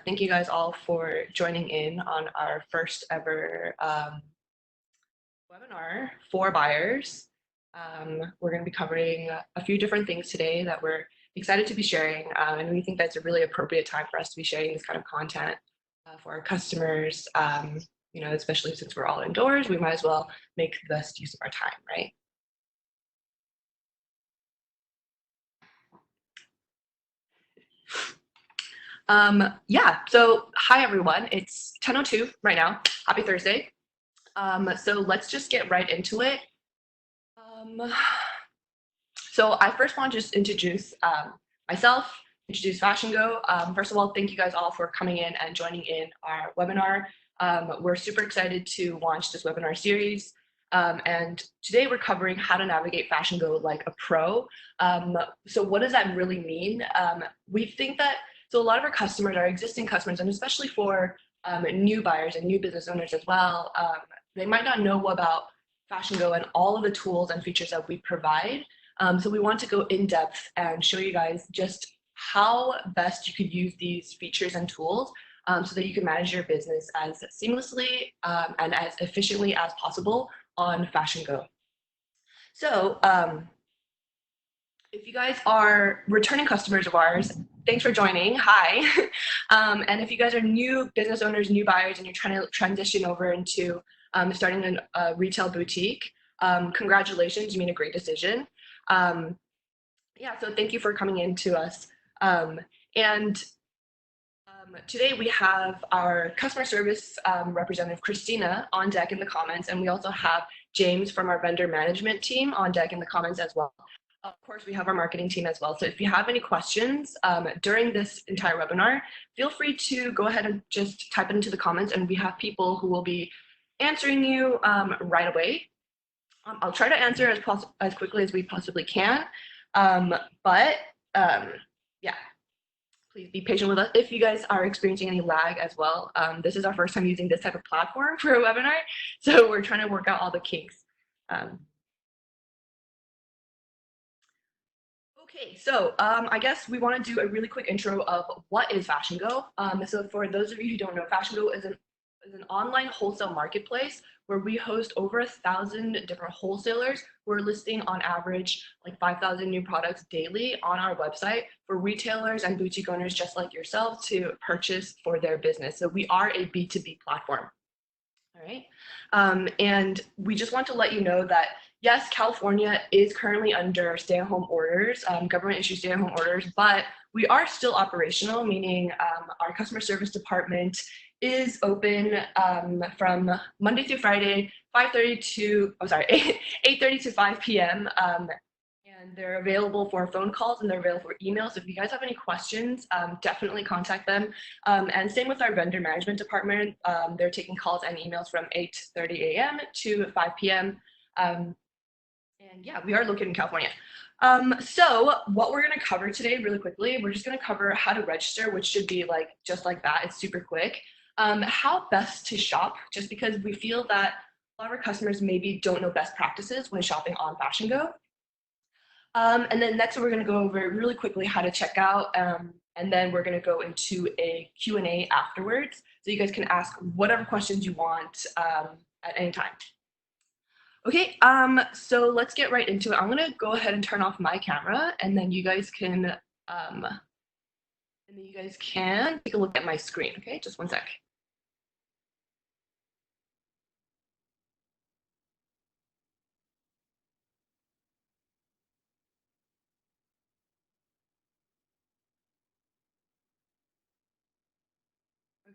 Thank you guys all for joining in on our first ever webinar for buyers. We're going to be covering a few different things today that we're excited to be sharing, and we think that's a really appropriate time for us to be sharing this kind of content for our customers. You know, especially since we're all indoors, we might as well make the best use of our time, right? Yeah, so hi everyone, it's 10:02 right now. Happy Thursday. So let's just get right into it. So I first want to just introduce myself, introduce FashionGo. First of all, thank you guys all for coming in and joining in our webinar. We're super excited to launch this webinar series. And today we're covering how to navigate FashionGo like a pro. So what does that really mean? We think that, so a lot of our customers, our existing customers, and especially for new buyers and new business owners as well, they might not know about FashionGo and all of the tools and features that we provide. So we want to go in depth and show you guys just how best you could use these features and tools so that you can manage your business as seamlessly and as efficiently as possible on FashionGo. So if you guys are returning customers of ours, thanks for joining. Hi. And if you guys are new business owners, new buyers, and you're trying to transition over into starting a retail boutique, congratulations, you made a great decision. Yeah, so thank you for coming in to us. Today we have our customer service representative, Christina, on deck in the comments, and we also have James from our vendor management team on deck in the comments as well. Of course, we have our marketing team as well. So if you have any questions during this entire webinar, feel free to go ahead and just type it into the comments, and we have people who will be answering you right away. I'll try to answer as quickly as we possibly can, yeah, please be patient with us if you guys are experiencing any lag as well. This is our first time using this type of platform for a webinar, so we're trying to work out all the kinks. Okay, so I guess we want to do a really quick intro of what is FashionGo. So for those of you who don't know, FashionGo is an online wholesale marketplace where we host over 1,000 different wholesalers. We're listing on average like 5,000 new products daily on our website for retailers and boutique owners just like yourself to purchase for their business. So we are a B2B platform. All right. And we just want to let you know that, yes, California is currently under stay-at-home orders, government issued stay-at-home orders, but we are still operational, meaning our customer service department is open from Monday through Friday, 8:30 to 5 p.m. And they're available for phone calls and they're available for emails. So if you guys have any questions, definitely contact them. And same with our vendor management department. They're taking calls and emails from 8:30 a.m. to 5 p.m. And yeah, we are located in California. So what we're going to cover today really quickly, we're just going to cover how to register, which should be like just like that. It's super quick. How best to shop, just because we feel that a lot of our customers maybe don't know best practices when shopping on FashionGo. And then next we're going to go over really quickly how to check out, and then we're going to go into a Q&A afterwards, so you guys can ask whatever questions you want at any time. Okay, so let's get right into it. I'm going to go ahead and turn off my camera, and then you guys can take a look at my screen. Okay, just one sec.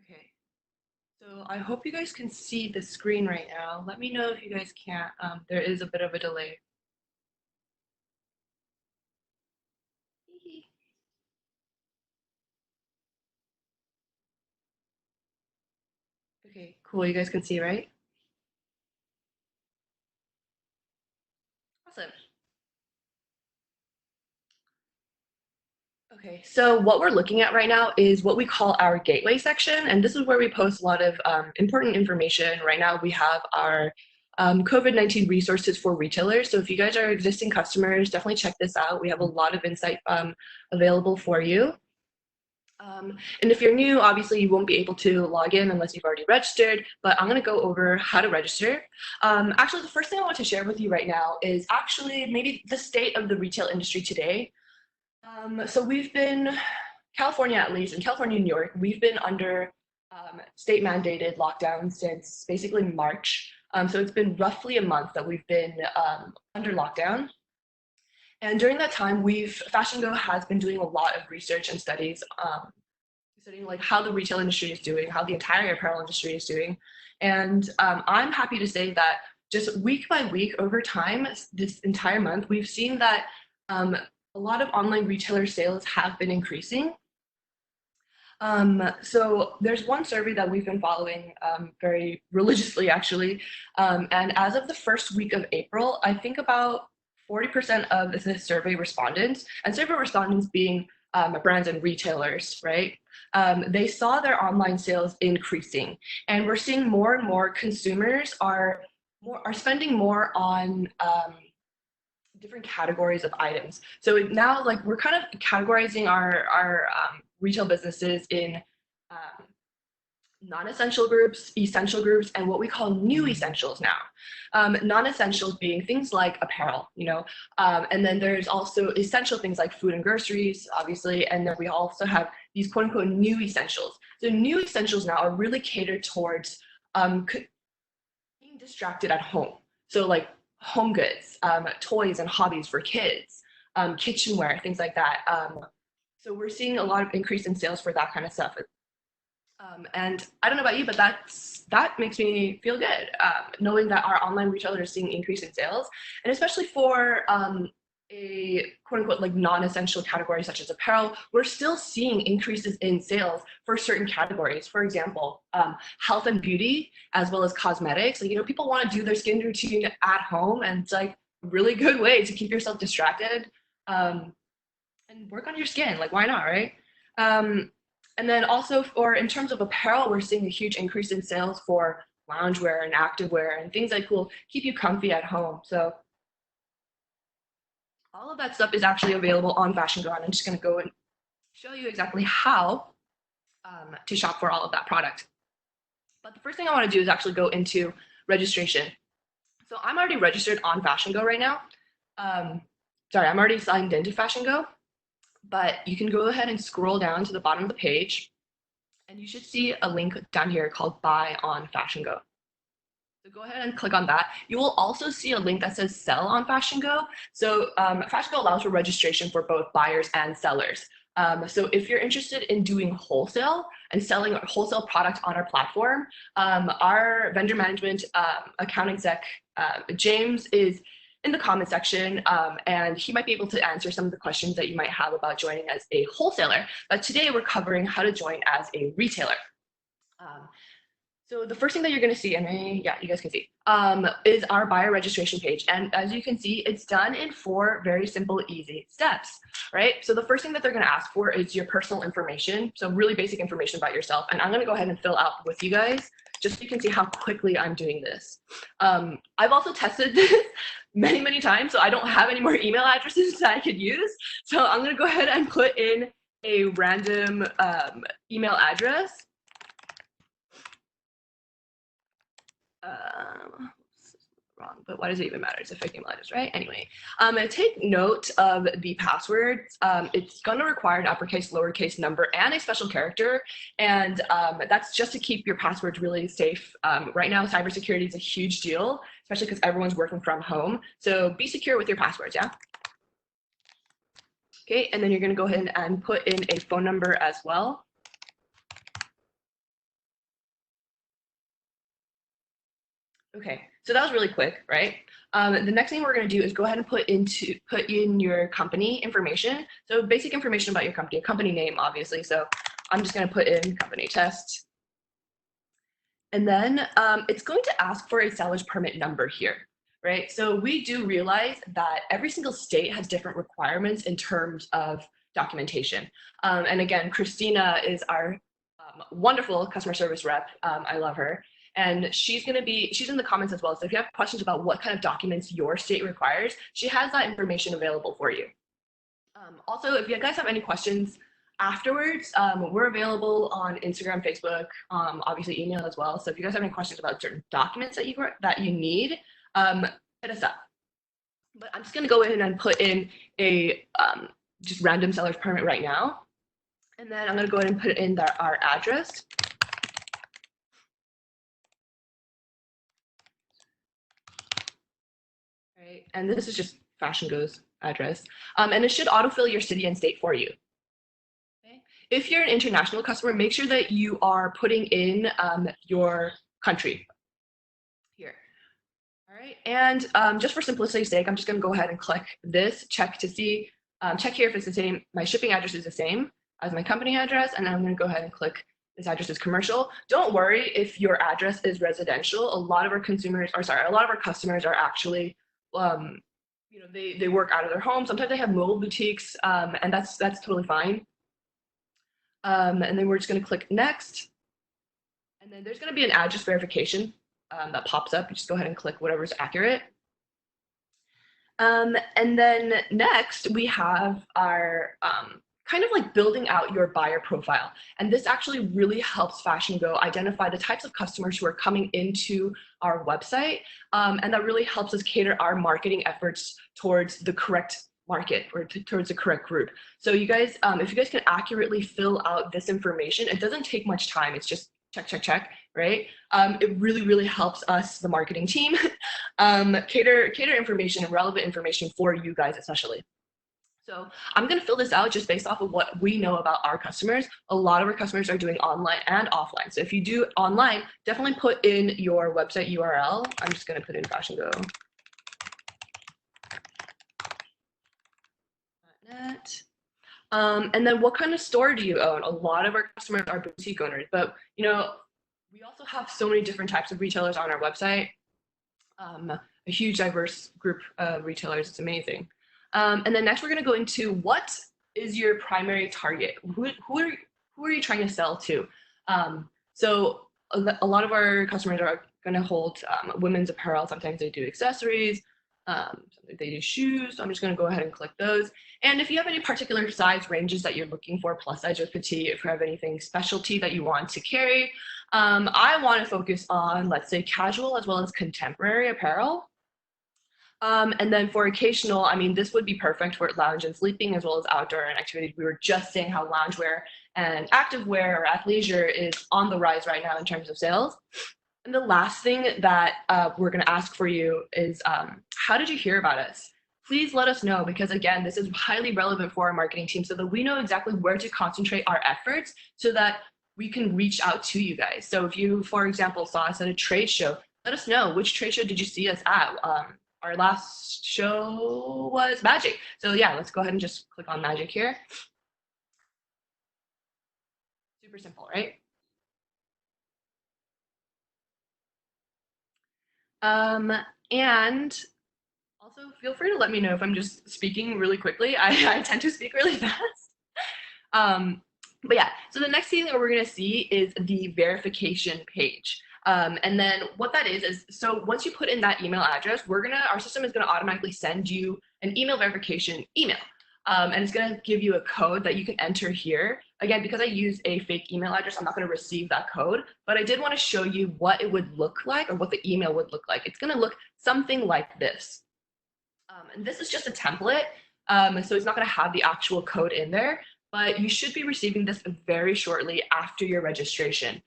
Okay, so I hope you guys can see the screen right now. Let me know if you guys can't. There is a bit of a delay. Okay, cool. You guys can see, right? Awesome. Okay, so what we're looking at right now is what we call our gateway section, and this is where we post a lot of important information. Right now we have our COVID-19 resources for retailers, so if you guys are existing customers, definitely check this out. We have a lot of insight available for you. And if you're new, obviously you won't be able to log in unless you've already registered, but I'm gonna go over how to register. Actually, the first thing I want to share with you right now is actually maybe the state of the retail industry today. So we've been, California at least, in California and New York, we've been under state mandated lockdown since basically March. So it's been roughly a month that we've been under lockdown. And during that time, FashionGo has been doing a lot of research and studies, studying like how the retail industry is doing, how the entire apparel industry is doing. And I'm happy to say that just week by week over time, this entire month, we've seen that a lot of online retailer sales have been increasing. So there's one survey that we've been following very religiously, actually. And as of the first week of April, I think about 40% of the survey respondents, and survey respondents being brands and retailers, right? They saw their online sales increasing, and we're seeing more and more consumers are spending more on different categories of items. So now, like, we're kind of categorizing our retail businesses in um, non-essential groups, essential groups, and what we call new essentials now. Non-essentials being things like apparel, and then there's also essential things like food and groceries, obviously, and then we also have these quote unquote new essentials. So new essentials now are really catered towards being distracted at home. So like home goods, toys and hobbies for kids, kitchenware, things like that. So we're seeing a lot of increase in sales for that kind of stuff. And I don't know about you, but that makes me feel good, knowing that our online retailers are seeing increase in sales, and especially for a quote unquote like non-essential category such as apparel, we're still seeing increases in sales for certain categories. For example, health and beauty, as well as cosmetics. Like, people want to do their skin routine at home, and it's like a really good way to keep yourself distracted and work on your skin. Like, why not, right? And then also in terms of apparel, we're seeing a huge increase in sales for loungewear and activewear and things that will keep you comfy at home. So all of that stuff is actually available on FashionGo, and I'm just going to go and show you exactly how to shop for all of that product. But the first thing I want to do is actually go into registration. So I'm already registered on FashionGo right now. Sorry, I'm already signed into FashionGo, but you can go ahead and scroll down to the bottom of the page, and you should see a link down here called Buy on FashionGo. So go ahead and click on that. You will also see a link that says Sell on FashionGo. So FashionGo allows for registration for both buyers and sellers. So if you're interested in doing wholesale and selling a wholesale product on our platform, our vendor management account exec, James, is in the comment section, and he might be able to answer some of the questions that you might have about joining as a wholesaler. But today we're covering how to join as a retailer. So the first thing that you're going to see, and yeah, you guys can see, is our buyer registration page. And as you can see, it's done in 4 very simple, easy steps, right? So the first thing that they're going to ask for is your personal information. So really basic information about yourself. And I'm going to go ahead and fill out with you guys, just so you can see how quickly I'm doing this. I've also tested this many, many times, so I don't have any more email addresses that I could use. So I'm going to go ahead and put in a random email address. Wrong, but why does it even matter? It's a fake email address, right? Anyway, take note of the passwords. It's going to require an uppercase, lowercase number, and a special character, and that's just to keep your passwords really safe. Right now, cybersecurity is a huge deal, especially because everyone's working from home. So be secure with your passwords, yeah? Okay, and then you're going to go ahead and put in a phone number as well. Okay, so that was really quick, right? The next thing we're going to do is go ahead and put in your company information. So basic information about your company name, obviously. So I'm just going to put in company test. And then it's going to ask for a seller's permit number here, right? So we do realize that every single state has different requirements in terms of documentation. And again, Christina is our wonderful customer service rep. I love her. And she's in the comments as well. So if you have questions about what kind of documents your state requires, she has that information available for you. Also, if you guys have any questions afterwards, we're available on Instagram, Facebook, obviously email as well. So if you guys have any questions about certain documents that you need, hit us up. But I'm just going to go in and put in a just random seller's permit right now. And then I'm going to go ahead and put in our address. Right, and this is just FashionGo's address. And it should autofill your city and state for you. Okay. If you're an international customer, make sure that you are putting in your country here. All right, and just for simplicity's sake, I'm just going to go ahead and click this, check to see, check here if it's the same. My shipping address is the same as my company address, and then I'm going to go ahead and click this address is commercial. Don't worry if your address is residential. A lot of our customers are actually, you know, they work out of their home. Sometimes they have mobile boutiques, and that's totally fine. And then we're just going to click next, and then there's going to be an address verification that pops up. You just go ahead and click whatever's accurate. And then next we have our kind of like building out your buyer profile. And this actually really helps FashionGo identify the types of customers who are coming into our website. And that really helps us cater our marketing efforts towards the correct market or towards the correct group. So you guys, if you guys can accurately fill out this information, it doesn't take much time. It's just check, check, check, right? It really, really helps us, the marketing team, cater information and relevant information for you guys especially. So I'm going to fill this out just based off of what we know about our customers. A lot of our customers are doing online and offline. So if you do online, definitely put in your website URL. I'm just going to put in FashionGo.net. And then what kind of store do you own? A lot of our customers are boutique owners, but you know, we also have so many different types of retailers on our website. A huge diverse group of retailers. It's amazing. And then next we're going to go into what is your primary target? Who are you trying to sell to? So a lot of our customers are going to hold women's apparel. Sometimes they do accessories. Sometimes they do shoes. So I'm just going to go ahead and click those. And if you have any particular size ranges that you're looking for, plus size or petite, if you have anything specialty that you want to carry, I want to focus on, let's say, casual as well as contemporary apparel. And then for occasional, I mean, this would be perfect for lounge and sleeping as well as outdoor and activities. We were just saying how loungewear and activewear or athleisure is on the rise right now in terms of sales. And the last thing that we're going to ask for you is, how did you hear about us? Please let us know, because again, this is highly relevant for our marketing team so that we know exactly where to concentrate our efforts so that we can reach out to you guys. So if you, for example, saw us at a trade show, let us know which trade show did you see us at. Our last show was Magic. So yeah, let's go ahead and just click on Magic here. Super simple, right? And also feel free to let me know if I'm just speaking really quickly. I tend to speak really fast. But yeah, so the next thing that we're gonna see is the verification page. And then what that is so once you put in that email address, our system is gonna automatically send you an email verification email. And it's gonna give you a code that you can enter here. Again, because I use a fake email address, I'm not gonna receive that code, but I did wanna show you what it would look like or what the email would look like. It's gonna look something like this. And this is just a template, so it's not gonna have the actual code in there, but you should be receiving this very shortly after your registration.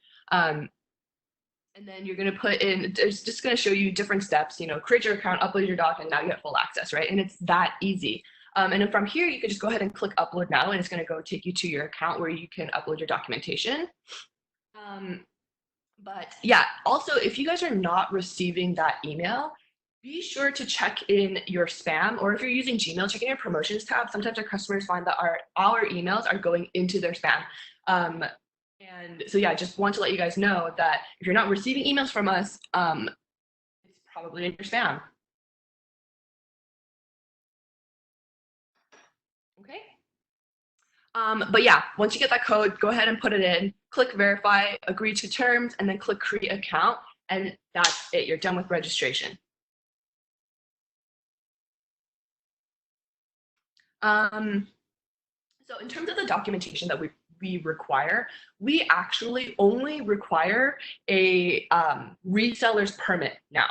And then you're going to put in, it's just going to show you different steps, you know, create your account, upload your doc, and now you have full access, right? And it's that easy. And then from here, you can just go ahead and click upload now, and it's going to go take you to your account where you can upload your documentation. But yeah, also, if you guys are not receiving that email, be sure to check in your spam, or if you're using Gmail, check in your promotions tab. Sometimes our customers find that our emails are going into their spam. And so yeah, just want to let you guys know that if you're not receiving emails from us, it's probably in your spam. Okay. But yeah, once you get that code, go ahead and put it in, click verify, agree to terms, and then click create account, and that's it. You're done with registration. So in terms of the documentation that we require, we actually only require a reseller's permit now.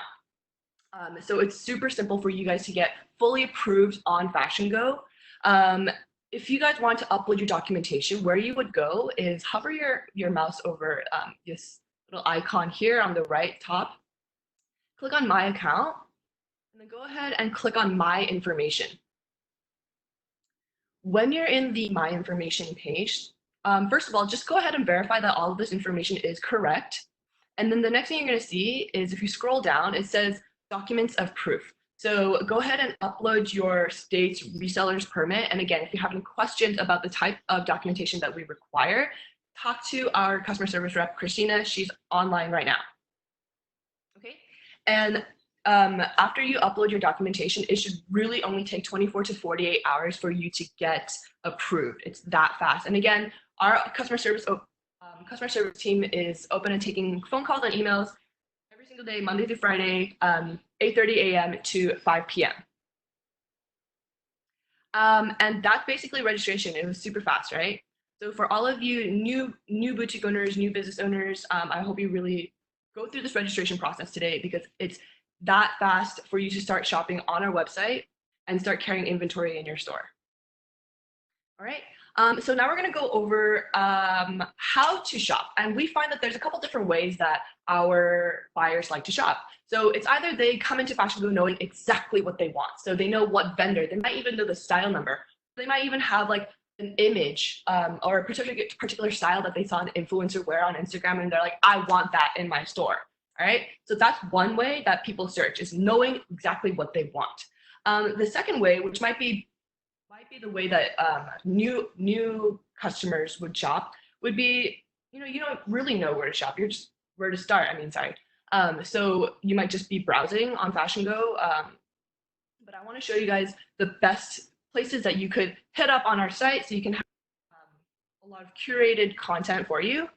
So it's super simple for you guys to get fully approved on FashionGo. If you guys want to upload your documentation, where you would go is hover your mouse over this little icon here on the right top, click on My Account, and then go ahead and click on My Information. When you're in the My Information page, first of all, just go ahead and verify that all of this information is correct. And then the next thing you're going to see is if you scroll down, it says Documents of Proof. So go ahead and upload your state's reseller's permit. And again, if you have any questions about the type of documentation that we require, talk to our customer service rep, Christina. She's online right now. Okay. And after you upload your documentation, it should really only take 24 to 48 hours for you to get approved. It's that fast. And again, our customer service team is open and taking phone calls and emails every single day, Monday through Friday, 8:30 a.m. to 5 p.m. And that's basically registration. It was super fast, right? So for all of you new boutique owners, new business owners, I hope you really go through this registration process today because it's that fast for you to start shopping on our website and start carrying inventory in your store. All right. So now we're going to go over how to shop. And we find that there's a couple different ways that our buyers like to shop. So it's either they come into FashionGo knowing exactly what they want. So they know what vendor, they might even know the style number. They might even have like an image or a particular style that they saw an influencer wear on Instagram and they're like, I want that in my store. All right. So that's one way that people search, is knowing exactly what they want. The second way, which might be the way that new customers would shop, would be, you don't really know where to shop. You're just where to start. So you might just be browsing on FashionGo. But I want to show you guys the best places that you could hit up on our site so you can have a lot of curated content for you.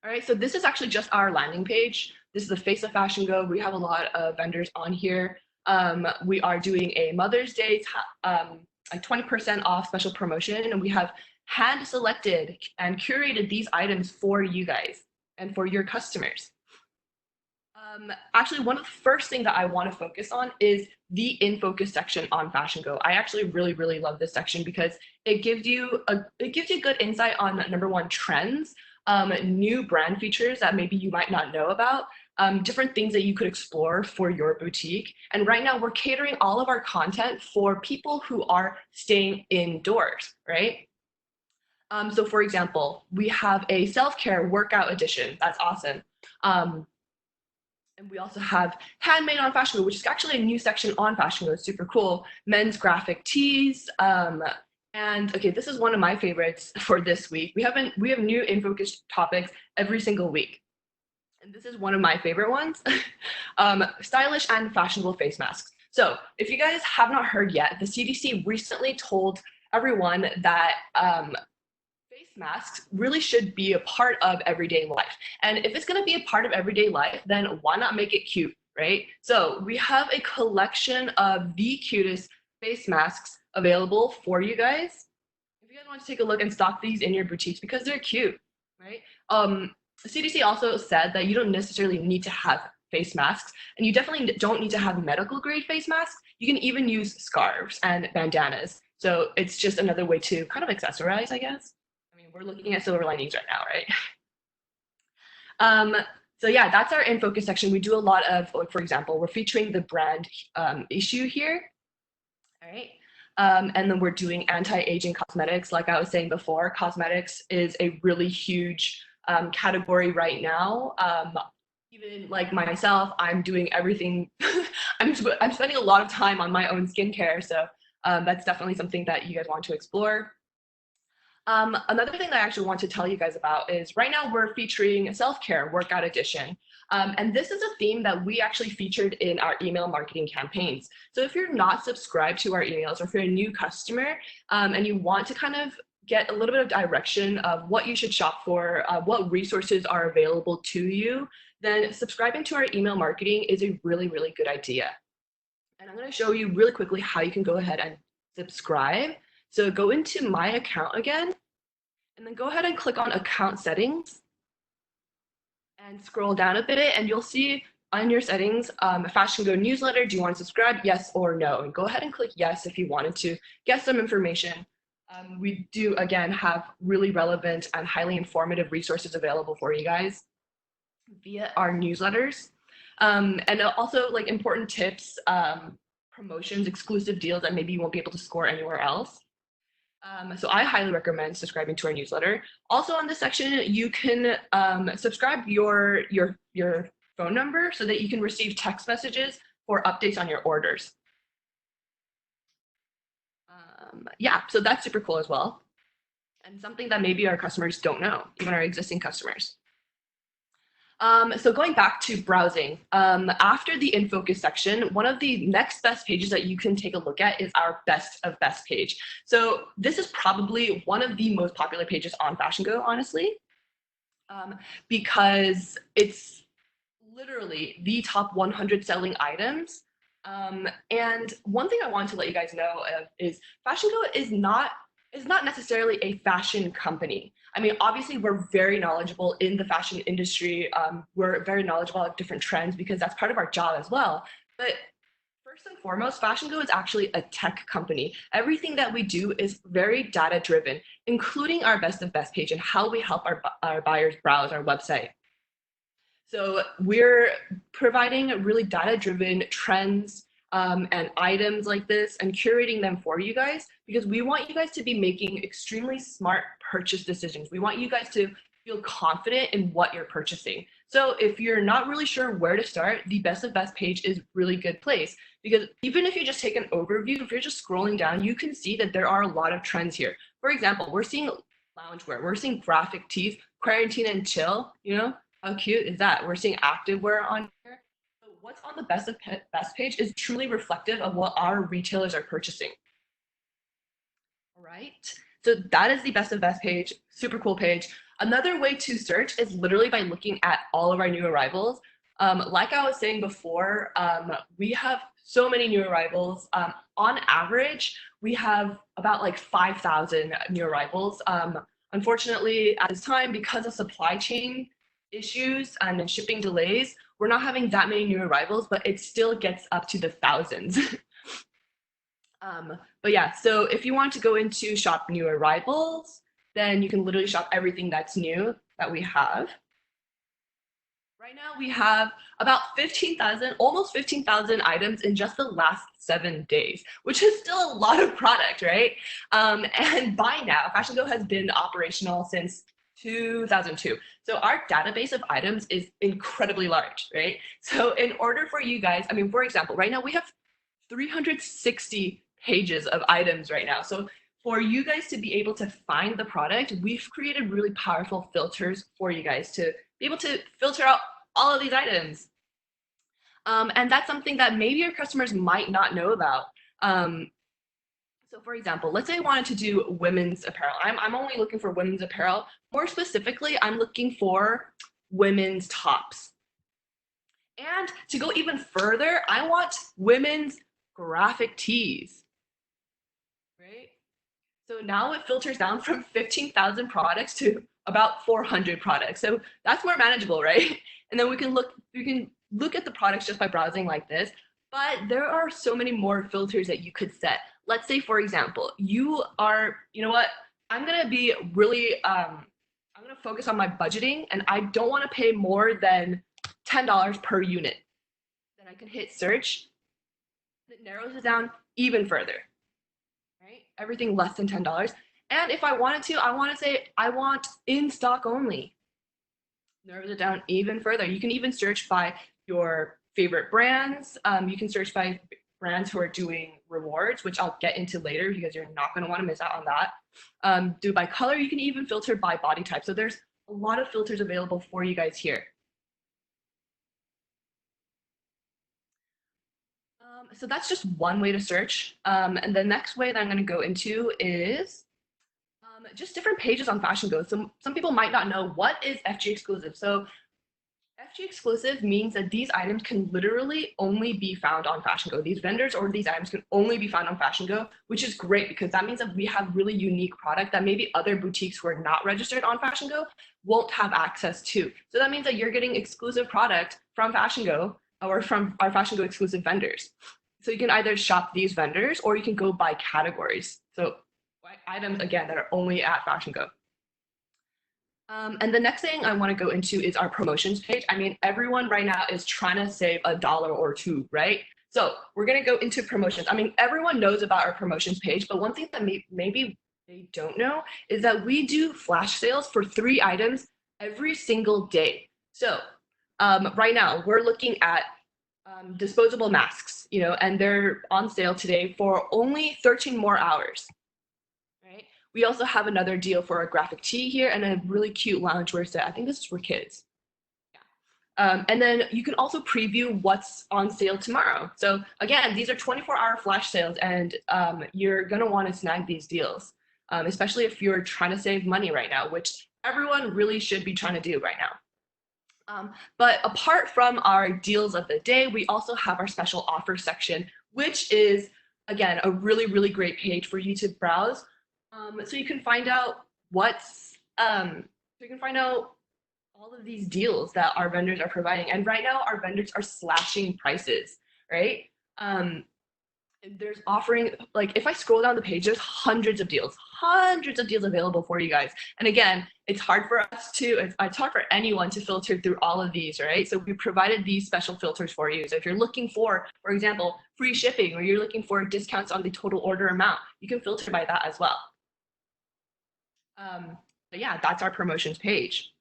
All right, so this is actually just our landing page. This is the face of FashionGo. We have a lot of vendors on here. We are doing a Mother's Day like 20% off special promotion, and we have hand selected and curated these items for you guys and for your customers. Actually, one of the first things that I want to focus on is the In Focus section on FashionGo. I actually really love this section because it gives you good insight on, number one, trends, new brand features that maybe you might not know about, different things that you could explore for your boutique. And right now we're catering all of our content for people who are staying indoors, right? So for example, we have a self-care workout edition. That's awesome. And we also have handmade on FashionGo, which is actually a new section on FashionGo. It's super cool. Men's graphic tees. And okay, this is one of my favorites for this week. We have new In Focus topics every single week. And this is one of my favorite ones, stylish and fashionable face masks. So if you guys have not heard yet, the CDC recently told everyone that face masks really should be a part of everyday life. And if it's going to be a part of everyday life, then why not make it cute, right? So we have a collection of the cutest face masks available for you guys. If you guys want to take a look and stock these in your boutiques because they're cute, right? The CDC also said that you don't necessarily need to have face masks, and you definitely don't need to have medical grade face masks. You can even use scarves and bandanas. So it's just another way to kind of accessorize, I guess. I mean, we're looking at silver linings right now, right? So yeah, that's our In Focus section. We do a lot of, like, for example, we're featuring the brand issue here. All right. And then we're doing anti-aging cosmetics. Like I was saying before, cosmetics is a really huge category right now. Even like myself, I'm doing everything. I'm spending a lot of time on my own skincare. So that's definitely something that you guys want to explore. Another thing that I actually want to tell you guys about is right now we're featuring a self-care workout edition. And this is a theme that we actually featured in our email marketing campaigns. So if you're not subscribed to our emails, or if you're a new customer and you want to kind of get a little bit of direction of what you should shop for, what resources are available to you, then subscribing to our email marketing is a really good idea. And I'm going to show you really quickly how you can go ahead and subscribe. So go into my account again, and then go ahead and click on account settings and scroll down a bit, and you'll see on your settings, FashionGo newsletter, do you want to subscribe? Yes or no. And go ahead and click yes if you wanted to get some information. We do, again, have really relevant and highly informative resources available for you guys via our newsletters. And also like important tips, promotions, exclusive deals that maybe you won't be able to score anywhere else. So I highly recommend subscribing to our newsletter. Also on this section, you can subscribe your phone number so that you can receive text messages for updates on your orders. Yeah, so that's super cool as well. And something that maybe our customers don't know, even our existing customers. So going back to browsing, after the in focus section, one of the next best pages that you can take a look at is our best of best page. So this is probably one of the most popular pages on FashionGo, honestly, because it's literally the top 100 selling items. And one thing I want to let you guys know is FashionGo is not necessarily a fashion company. I mean, obviously, we're very knowledgeable in the fashion industry. We're very knowledgeable about different trends because that's part of our job as well. But first and foremost, FashionGo is actually a tech company. Everything that we do is very data driven, including our best of best page and how we help our buyers browse our website. So we're providing really data-driven trends and items like this and curating them for you guys because we want you guys to be making extremely smart purchase decisions. We want you guys to feel confident in what you're purchasing. So if you're not really sure where to start, the best of best page is a really good place because even if you just take an overview, if you're just scrolling down, you can see that there are a lot of trends here. For example, we're seeing loungewear, we're seeing graphic tees, quarantine and chill, you know? How cute is that? We're seeing activewear on here. So what's on the best of best page is truly reflective of what our retailers are purchasing. All right. So that is the best of best page. Super cool page. Another way to search is literally by looking at all of our new arrivals. Like I was saying before, we have so many new arrivals. On average, we have about like 5,000 new arrivals. Unfortunately, at this time, because of supply chain issues and shipping delays, we're not having that many new arrivals, but it still gets up to the thousands. But yeah, so if you want to go into shop new arrivals, then you can literally shop everything that's new that we have. Right now we have about 15,000, almost 15,000 items in just the last 7 days, which is still a lot of product, right? And by now, FashionGo has been operational since 2002. So our database of items is incredibly large, right? So in order for you guys, I mean, for example, right now we have 360 pages of items right now. So for you guys to be able to find the product, we've created really powerful filters for you guys to be able to filter out all of these items. And that's something that maybe your customers might not know about. So for example, let's say I wanted to do women's apparel. I'm only looking for women's apparel. More specifically, I'm looking for women's tops. And to go even further, I want women's graphic tees, right? So now it filters down from 15,000 products to about 400 products. So that's more manageable, right? And then we can look at the products just by browsing like this, but there are so many more filters that you could set. Let's say, for example, you know what, I'm gonna be really, I'm gonna focus on my budgeting and I don't wanna pay more than $10 per unit. Then I can hit search, it narrows it down even further, right? Everything less than $10. And if I wanted to, I wanna say, I want in stock only. Narrows it down even further. You can even search by your favorite brands. You can search by brands who are doing rewards, which I'll get into later because you're not going to want to miss out on that. Do by color. You can even filter by body type. So there's a lot of filters available for you guys here. So that's just one way to search. And the next way that I'm going to go into is just different pages on FashionGo. Some people might not know what is FG exclusive. So FG exclusive means that these items can literally only be found on FashionGo. These vendors or these items can only be found on FashionGo, which is great because that means that we have really unique product that maybe other boutiques who are not registered on FashionGo won't have access to. So that means that you're getting exclusive product from FashionGo or from our FashionGo exclusive vendors. So you can either shop these vendors or you can go by categories. So items, again, that are only at FashionGo. And the next thing I want to go into is our promotions page. I mean, everyone right now is trying to save $1 or $2, right? So we're going to go into promotions. I mean, everyone knows about our promotions page, but one thing that maybe they don't know is that we do flash sales for 3 items every single day. So right now we're looking at disposable masks, you know, and they're on sale today for only 13 more hours. We also have another deal for a graphic tee here and a really cute loungewear set. I think this is for kids. Yeah. And then you can also preview what's on sale tomorrow. So again, these are 24-hour flash sales and you're gonna wanna snag these deals, especially if you're trying to save money right now, which everyone really should be trying to do right now. But apart from our deals of the day, we also have our special offer section, which is, again, a really, really great page for you to browse. So you can find out all of these deals that our vendors are providing. And right now our vendors are slashing prices, right? There's offering, like if I scroll down the page, there's hundreds of deals available for you guys. And again, it's hard for us to, it's hard for anyone to filter through all of these, right? So we provided these special filters for you. So if you're looking for example, free shipping, or you're looking for discounts on the total order amount, you can filter by that as well. But yeah, that's our promotions page.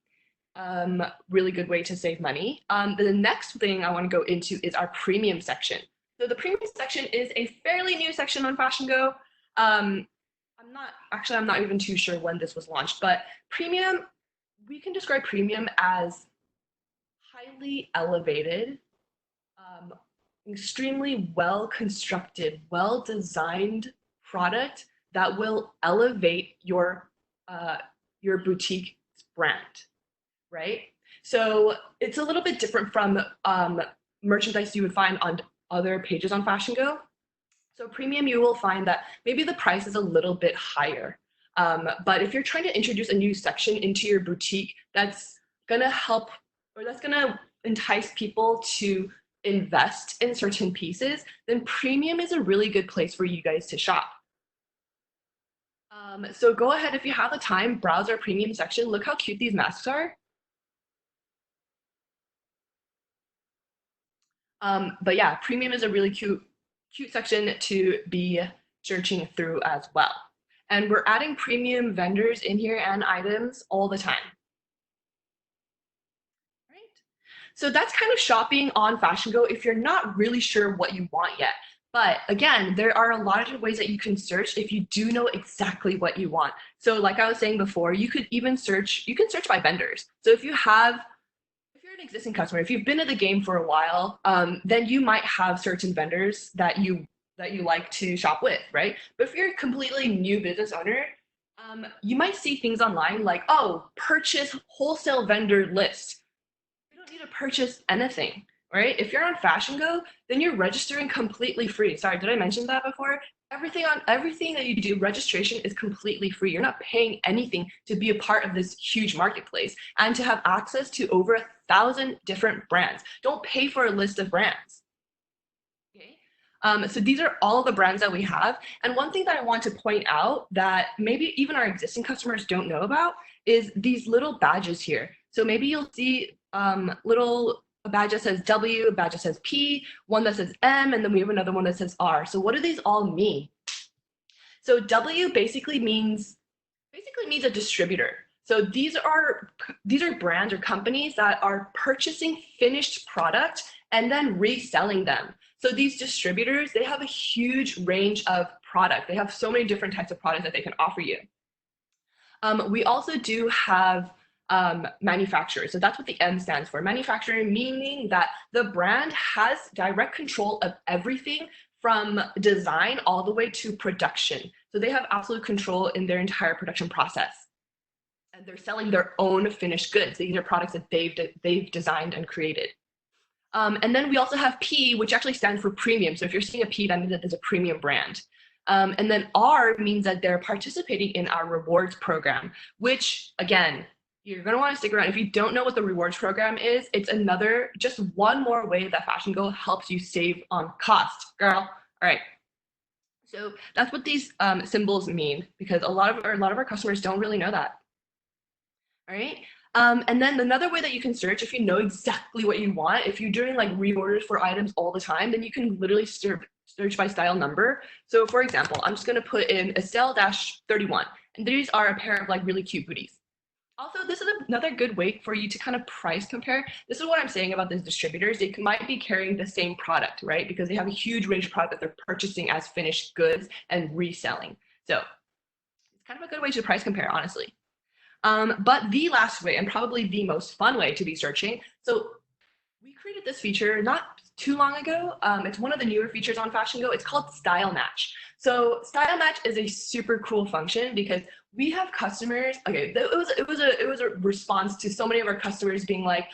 Really good way to save money. The next thing I want to go into is our premium section. So the premium section is a fairly new section on FashionGo. I'm not even too sure when this was launched, but premium, we can describe premium as highly elevated, extremely well-constructed, well-designed product that will elevate your boutique brand, right? So it's a little bit different from merchandise you would find on other pages on FashionGo. So premium, you will find that maybe the price is a little bit higher. But if you're trying to introduce a new section into your boutique, that's gonna help, or that's gonna entice people to invest in certain pieces, then premium is a really good place for you guys to shop. So go ahead, if you have the time, browse our premium section. Look how cute these masks are. But yeah, premium is a really cute section to be searching through as well. And we're adding premium vendors in here and items all the time. Right? So that's kind of shopping on FashionGo if you're not really sure what you want yet. But again, there are a lot of ways that you can search if you do know exactly what you want. So like I was saying before, you could even search, you can search by vendors. So if you're an existing customer, if you've been in the game for a while, then you might have certain vendors that you like to shop with, right? But if you're a completely new business owner, you might see things online like, oh, purchase wholesale vendor list. You don't need to purchase anything. Right? If you're on FashionGo, then you're registering completely free. Sorry, did I mention that before? Everything that you do, registration is completely free. You're not paying anything to be a part of this huge marketplace and to have access to over 1,000 different brands. Don't pay for a list of brands. Okay? So these are all the brands that we have. And one thing that I want to point out that maybe even our existing customers don't know about is these little badges here. So maybe you'll see a badge that says W, a badge that says P, one that says M, and then we have another one that says R. So what do these all mean? So W basically means a distributor. So these are brands or companies that are purchasing finished product and then reselling them. So these distributors, they have a huge range of product. They have so many different types of products that they can offer you. We also do have manufacturers. So that's what the M stands for. Manufacturing, meaning that the brand has direct control of everything from design all the way to production. So they have absolute control in their entire production process. and they're selling their own finished goods. These are products that they've designed and created. And then we also have P, which actually stands for premium. So if you're seeing a P, that means that there's a premium brand. And then R means that they're participating in our rewards program, which again, you're going to want to stick around. If you don't know what the rewards program is, it's another, just one more way that FashionGo helps you save on cost, girl. All right. So that's what these symbols mean, because a lot of our customers don't really know that. All right. And then another way that you can search, if you know exactly what you want, if you're doing like reorders for items all the time, then you can literally search by style number. So for example, I'm just going to put in Estelle-31, and these are a pair of like really cute booties. Also, this is another good way for you to kind of price compare. This is what I'm saying about these distributors. They might be carrying the same product, right? Because they have a huge range of product that they're purchasing as finished goods and reselling. So it's kind of a good way to price compare, honestly. But the last way, and probably the most fun way to be searching, so we created this feature not too long ago. It's one of the newer features on FashionGo. It's called Style Match. So Style Match is a super cool function because we have customers. Okay, it was a response to so many of our customers being like,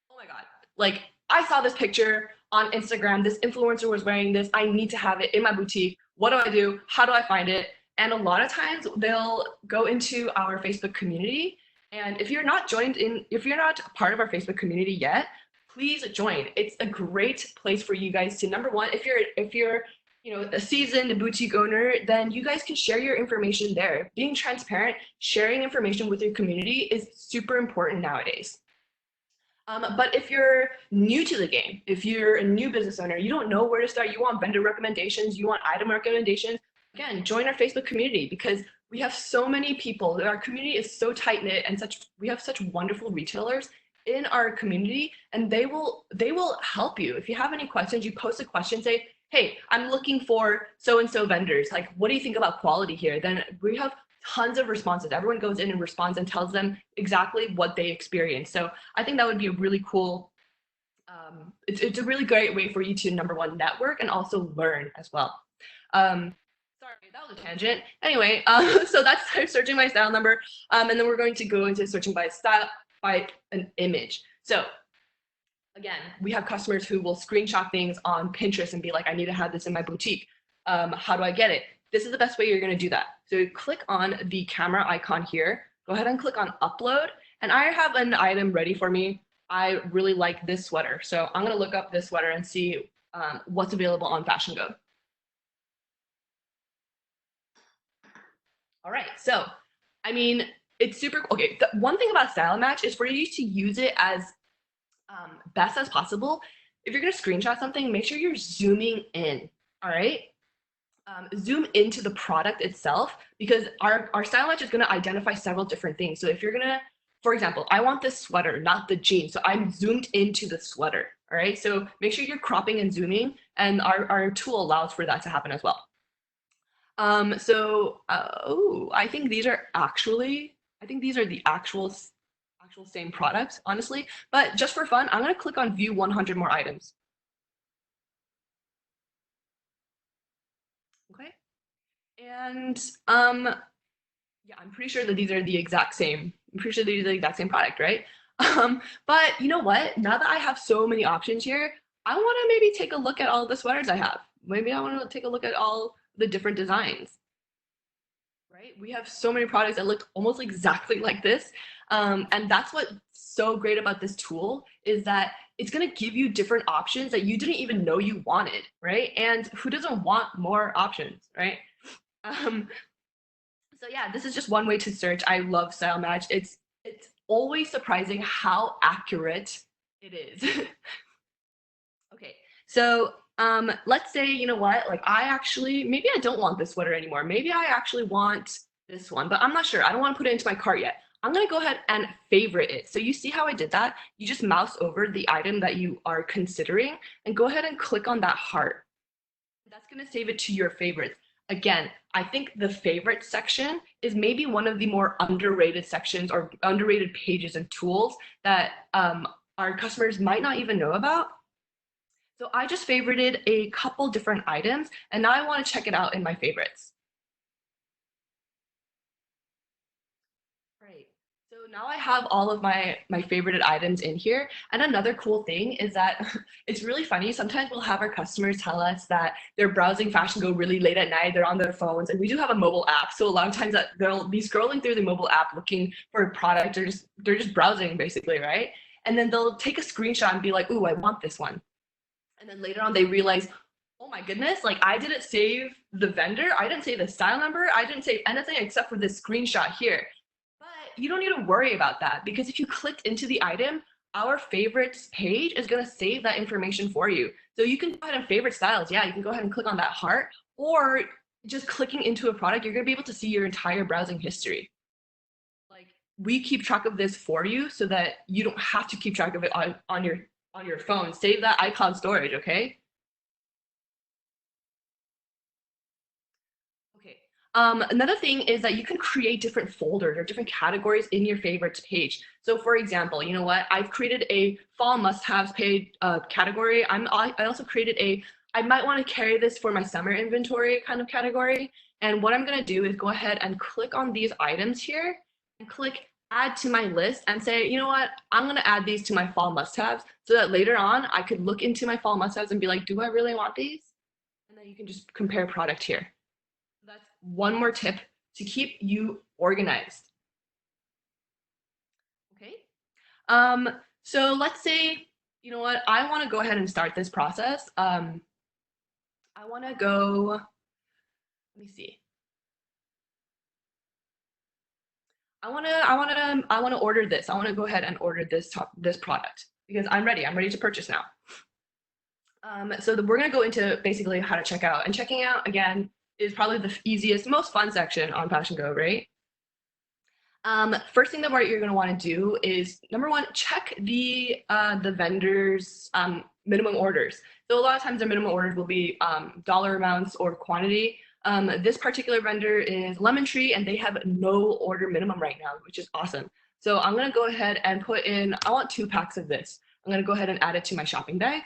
"Oh my god, like I saw this picture on Instagram. This influencer was wearing this. I need to have it in my boutique. What do I do? How do I find it?" And a lot of times they'll go into our Facebook community. And if you're not part of our Facebook community yet, please join. It's a great place for you guys to, number one, if you're a seasoned boutique owner, then you guys can share your information there. Being transparent, sharing information with your community is super important nowadays. But if you're new to the game, if you're a new business owner, you don't know where to start, you want vendor recommendations, you want item recommendations, again, join our Facebook community because we have so many people. Our community is so tight knit, and we have such wonderful retailers in our community, and they will help you. If you have any questions, you post a question, say, "Hey, I'm looking for so and so vendors. Like, what do you think about quality here?" Then we have tons of responses. Everyone goes in and responds and tells them exactly what they experienced. So I think that would be a really cool. It's a really great way for you to, number one, network and also learn as well. Sorry, that was a tangent. Anyway, so that's searching by style number, and then we're going to go into searching by style by an image. So again, we have customers who will screenshot things on Pinterest and be like, "I need to have this in my boutique. How do I get it?" This is the best way you're going to do that. So click on the camera icon here. Go ahead and click on upload, and I have an item ready for me. I really like this sweater, so I'm going to look up this sweater and see what's available on FashionGo. All right, so I mean, it's super okay. The one thing about Style Match is for you to use it as best as possible. If you're gonna screenshot something, make sure you're zooming in. All right, zoom into the product itself because our Style Match is gonna identify several different things. So if you're gonna, for example, I want this sweater, not the jeans, so I'm zoomed into the sweater. All right, so make sure you're cropping and zooming, and our tool allows for that to happen as well. I think these are the actual same products, honestly. But just for fun, I'm gonna click on view 100 more items. Okay. And yeah, I'm pretty sure that these are the exact same. I'm pretty sure these are the exact same product, right? But you know what? Now that I have so many options here, I want to maybe take a look at all the sweaters I have. Maybe I want to take a look at all the different designs. Right? We have so many products that look almost exactly like this. And that's what's so great about this tool is that it's going to give you different options that you didn't even know you wanted, right? And who doesn't want more options, right? So yeah, this is just one way to search. I love Style Match. It's always surprising how accurate it is. Okay, so let's say, you know what, like maybe I don't want this sweater anymore. Maybe I actually want this one, but I'm not sure. I don't want to put it into my cart yet. I'm going to go ahead and favorite it. So you see how I did that? You just mouse over the item that you are considering and go ahead and click on that heart. That's going to save it to your favorites. Again, I think the favorite section is maybe one of the more underrated sections or underrated pages and tools that our customers might not even know about. So I just favorited a couple different items, and now I want to check it out in my favorites. Right. now I have all of my favorited items in here. And another cool thing is that it's really funny. Sometimes we'll have our customers tell us that they're browsing Fashion Go really late at night. They're on their phones, and we do have a mobile app. So a lot of times that they'll be scrolling through the mobile app looking for a product, or they're just browsing basically, right? And then they'll take a screenshot and be like, "Ooh, I want this one." And then later on they realize, oh my goodness, like I didn't save the vendor, I didn't save the style number, I didn't save anything except for this screenshot here. But you don't need to worry about that, because if you clicked into the item, our favorites page is going to save that information for you. So you can go ahead and favorite styles. Yeah, you can go ahead and click on that heart, or just clicking into a product, you're going to be able to see your entire browsing history. Like, we keep track of this for you so that you don't have to keep track of it on your phone. Save that iCloud storage, okay? Okay. Another thing is that you can create different folders or different categories in your favorites page. So for example, you know what? I've created a fall must-haves page category. I also created a, I might want to carry this for my summer inventory kind of category. And what I'm going to do is go ahead and click on these items here and click add to my list and say, you know what? I'm going to add these to my fall must-haves so that later on I could look into my fall must-haves and be like, do I really want these? And then you can just compare product here. That's one more tip to keep you organized. Okay. So let's say, you know what, I want to go ahead and start this process. I want to go, let me see. I want to order this. I want to go ahead and order this product because I'm ready. I'm ready to purchase now. So we're going to go into basically how to check out, and checking out again is probably the easiest, most fun section on FashionGo, right? First thing that you're going to want to do is, number one, check the vendor's minimum orders. So a lot of times their minimum orders will be dollar amounts or quantity. This particular vendor is Lemon Tree, and they have no order minimum right now, which is awesome. So I'm going to go ahead and put in, I want 2 packs of this. I'm going to go ahead and add it to my shopping bag.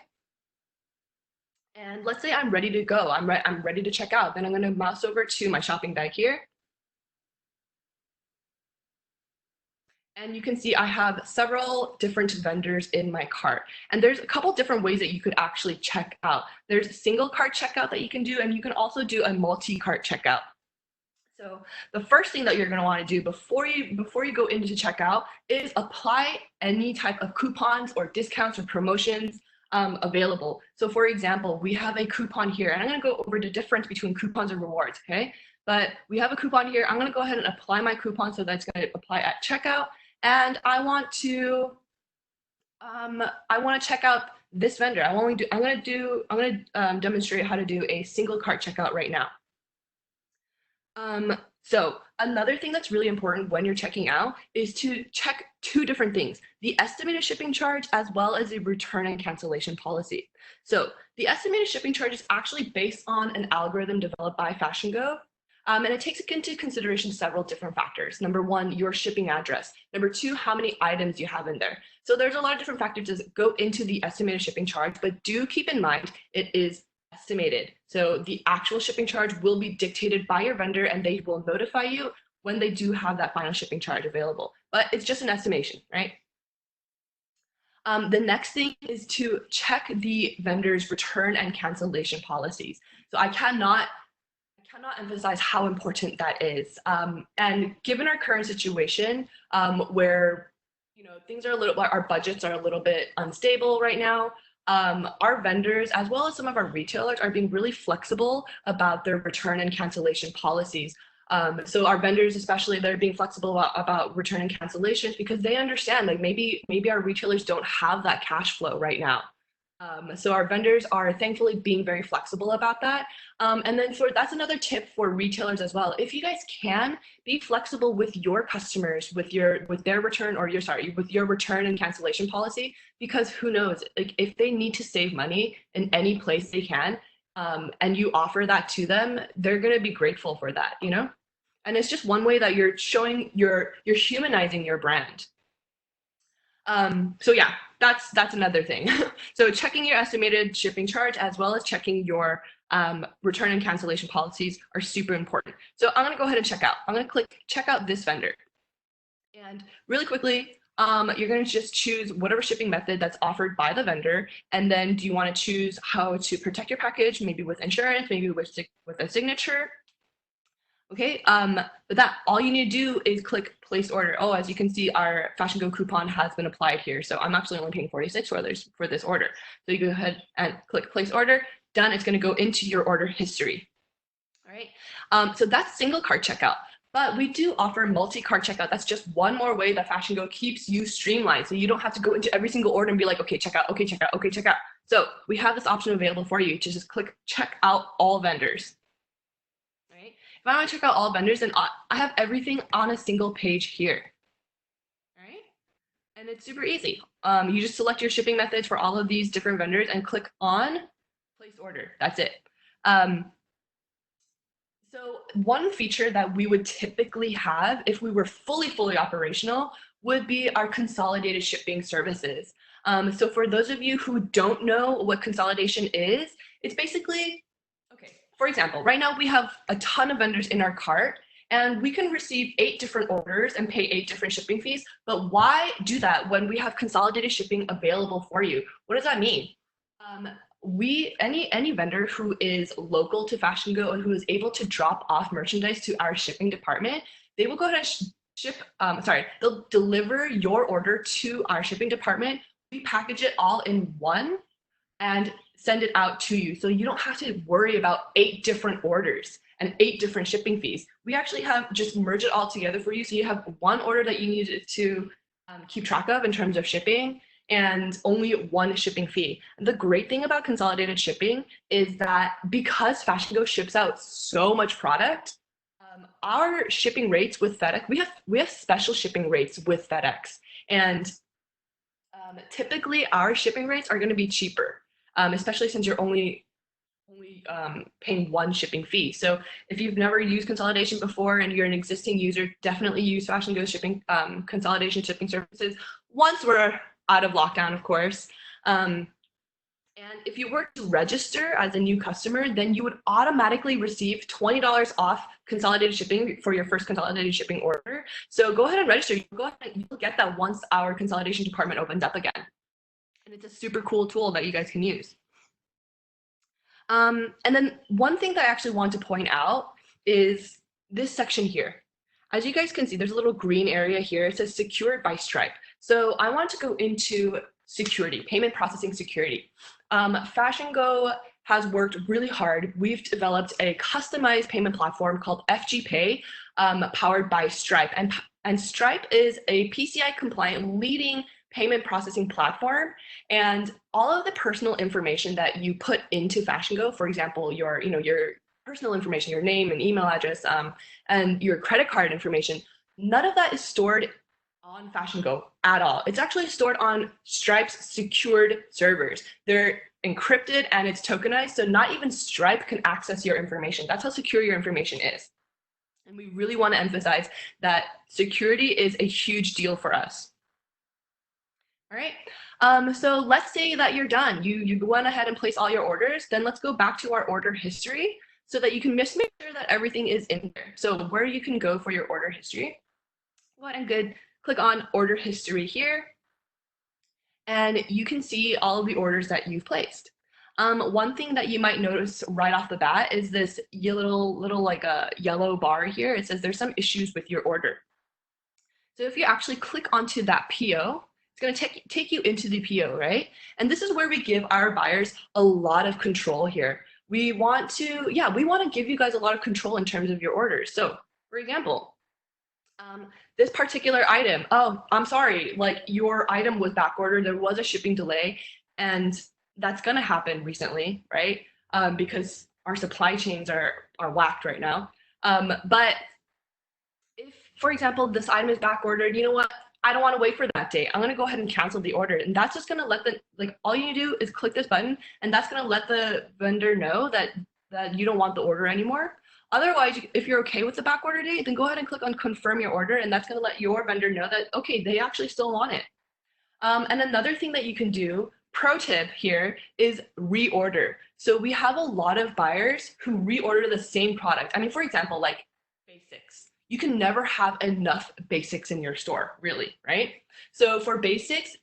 And let's say I'm ready to go. I'm ready to check out. Then I'm going to mouse over to my shopping bag here. And you can see I have several different vendors in my cart. And there's a couple different ways that you could actually check out. There's a single cart checkout that you can do, and you can also do a multi-cart checkout. So the first thing that you're going to want to do before you go into checkout is apply any type of coupons or discounts or promotions available. So for example, we have a coupon here, and I'm going to go over the difference between coupons and rewards, okay? But we have a coupon here. I'm going to go ahead and apply my coupon, so that's going to apply at checkout. And I want to check out this vendor. I'm going to demonstrate how to do a single cart checkout right now. So another thing that's really important when you're checking out is to check 2 different things: the estimated shipping charge as well as the return and cancellation policy. So the estimated shipping charge is actually based on an algorithm developed by FashionGo. And it takes into consideration several different factors. Number 1, your shipping address. Number 2, how many items you have in there. So there's a lot of different factors that go into the estimated shipping charge, but do keep in mind it is estimated. So the actual shipping charge will be dictated by your vendor, and they will notify you when they do have that final shipping charge available. But it's just an estimation, right? The next thing is to check the vendor's return and cancellation policies. So I cannot emphasize how important that is. And given our current situation, where things are our budgets are a little bit unstable right now, our vendors, as well as some of our retailers, are being really flexible about their return and cancellation policies. So our vendors, especially, they're being flexible about return and cancellations because they understand, like, maybe our retailers don't have that cash flow right now. So our vendors are thankfully being very flexible about that. And then that's another tip for retailers as well. If you guys can, be flexible with your customers, with their return, or with your return and cancellation policy, because who knows, like, if they need to save money in any place they can, and you offer that to them, they're going to be grateful for that, And it's just one way that you're showing you're humanizing your brand. So yeah, that's another thing. So checking your estimated shipping charge as well as checking your return and cancellation policies are super important. So I'm going to go ahead and check out. I'm going to click check out this vendor. And really quickly, you're going to just choose whatever shipping method that's offered by the vendor. And then do you want to choose how to protect your package, maybe with insurance, maybe with a signature. Okay, but that all you need to do is click place order. Oh, as you can see, our FashionGo coupon has been applied here. So I'm actually only paying $46 for this order. So you go ahead and click place order. Done. It's going to go into your order history. All right. So that's single cart checkout. But we do offer multi-cart checkout. That's just one more way that FashionGo keeps you streamlined. So you don't have to go into every single order and be like, okay, check out, okay, check out, okay, check out. So we have this option available for you to just click check out all vendors. Right? If I want to check out all vendors, then I have everything on a single page here. All right? And it's super easy. You just select your shipping methods for all of these different vendors and click on place order. That's it. So one feature that we would typically have if we were fully operational would be our consolidated shipping services. So for those of you who don't know what consolidation is, it's basically, okay, for example, right now we have a ton of vendors in our cart and we can receive 8 different orders and pay 8 different shipping fees. But why do that when we have consolidated shipping available for you? What does that mean? Any vendor who is local to FashionGo and who is able to drop off merchandise to our shipping department, they will go ahead and they'll deliver your order to our shipping department. We package it all in one and send it out to you. So you don't have to worry about 8 different orders and 8 different shipping fees. We actually have just merge it all together for you. So you have one order that you need to keep track of in terms of shipping, and only one shipping fee. The great thing about consolidated shipping is that because FashionGo ships out so much product, our shipping rates with FedEx, we have special shipping rates with FedEx, and typically our shipping rates are going to be cheaper, especially since you're only paying one shipping fee. So if you've never used consolidation before and you're an existing user, definitely use FashionGo shipping consolidation shipping services once we're out of lockdown, of course. And if you were to register as a new customer, then you would automatically receive $20 off consolidated shipping for your first consolidated shipping order. So go ahead and register. You'll get that once our consolidation department opens up again. And it's a super cool tool that you guys can use. And then one thing that I actually want to point out is this section here. As you guys can see, there's a little green area here. It says secured by Stripe. So I want to go into security, payment processing security. FashionGo has worked really hard. We've developed a customized payment platform called FG Pay, powered by Stripe. And Stripe is a PCI compliant leading payment processing platform. And all of the personal information that you put into FashionGo, for example, your personal information, your name and email address, and your credit card information, none of that is stored on FashionGo at all. It's actually stored on Stripe's secured servers. They're encrypted and it's tokenized, so not even Stripe can access your information. That's how secure your information is. And we really want to emphasize that security is a huge deal for us. All right, so let's say that you're done. You went ahead and placed all your orders. Then let's go back to our order history so that you can just make sure that everything is in there. So where you can go for your order history, go ahead and click on order history here, and you can see all of the orders that you've placed. One thing that you might notice right off the bat is this little like a yellow bar here. It says there's some issues with your order. So if you actually click onto that PO, it's going to take you into the PO, right? And this is where we give our buyers a lot of control here. We want to give you guys a lot of control in terms of your orders. So for example, this particular item, oh, I'm sorry, like your item was back ordered, there was a shipping delay, and that's going to happen recently, right? Because our supply chains are whacked right now. But if, for example, this item is back ordered, you know what? I don't want to wait for that date. I'm going to go ahead and cancel the order. And that's just going to let all you do is click this button, and that's going to let the vendor know that you don't want the order anymore. Otherwise, if you're okay with the back order date, then go ahead and click on confirm your order, and that's going to let your vendor know that, okay, they actually still want it. And another thing that you can do, pro tip here, is reorder. So we have a lot of buyers who reorder the same product. I mean, for example, like basics. you can never have enough basics in your store, really, right? So for basics,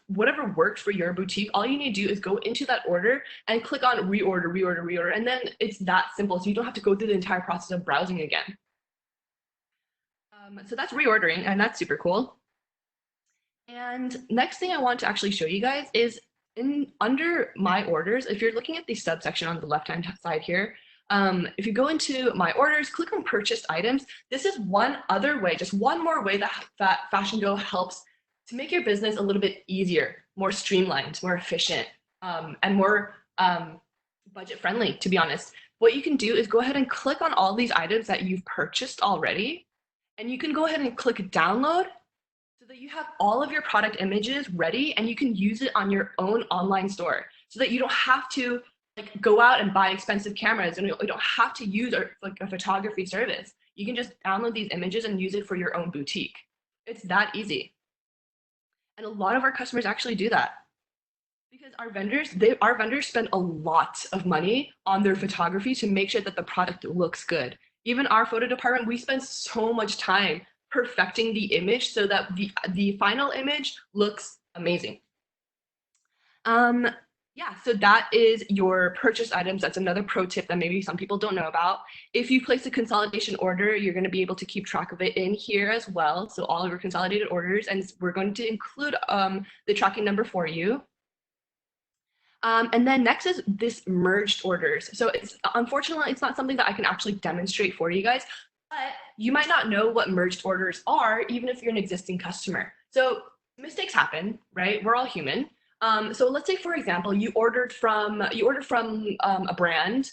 whatever works for your boutique, all you need to do is go into that order and click on reorder, reorder, reorder, and then it's that simple. So you don't have to go through the entire process of browsing again. So that's reordering, and that's super cool. And next thing I want to actually show you guys is in under my orders. If you're looking at the subsection on the left-hand side here, if you go into my orders, click on purchased items. This is one other way, just one more way that FashionGo helps to make your business a little bit easier, more streamlined, more efficient, and more budget friendly, to be honest. What you can do is go ahead and click on all these items that you've purchased already, and you can go ahead and click download so that you have all of your product images ready and you can use it on your own online store so that you don't have to like go out and buy expensive cameras and you don't have to use like a photography service. You can just download these images and use it for your own boutique. It's that easy. And a lot of our customers actually do that because our vendors spend a lot of money on their photography to make sure that the product looks good. Even our photo department, we spend so much time perfecting the image so that the final image looks amazing. Yeah, so that is your purchase items. That's another pro tip that maybe some people don't know about. If you place a consolidation order, you're going to be able to keep track of it in here as well. So all of your consolidated orders, and we're going to include the tracking number for you. And then next is this merged orders. So unfortunately, it's not something that I can actually demonstrate for you guys, but you might not know what merged orders are, even if you're an existing customer. So mistakes happen, right? We're all human. So let's say, for example, you ordered from a brand